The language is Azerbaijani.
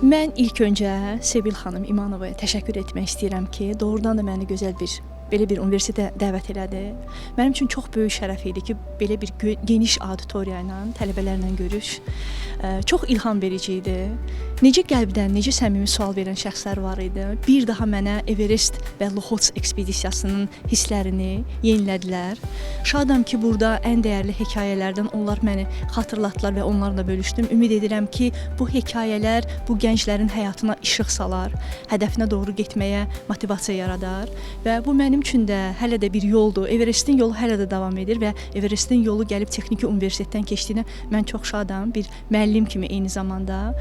Mən ilk öncə Sevil xanım İmanovaya təşəkkür etmək istəyirəm ki, doğrudan da məni belə bir universitetə dəvət elədi. Mənim üçün çox böyük şərəf idi ki, belə bir geniş auditoriya ilə, tələbələrlə görüş çox ilham verici idi. Necə qəlbdən, necə səmimi sual verən şəxslər var idi. Bir daha mənə Everest və Lhotse ekspedisiyasının hisslərini yenilədilər. Şadam ki, burada ən dəyərli hekayələrdən onlar məni xatırlatdılar və onlarla bölüşdüm. Ümid edirəm ki, bu hekayələr bu gənclərin həyatına işıq salar, hədəfinə doğru getməyə motivasiya yaradar və bu mənim üçün də hələ də bir yoldur. Everestin yolu hələ də davam edir və Everestin yolu gəlib texniki universitetdən keçdiyinə mən çox şadam, bir müəllim kimi eyni zamanda.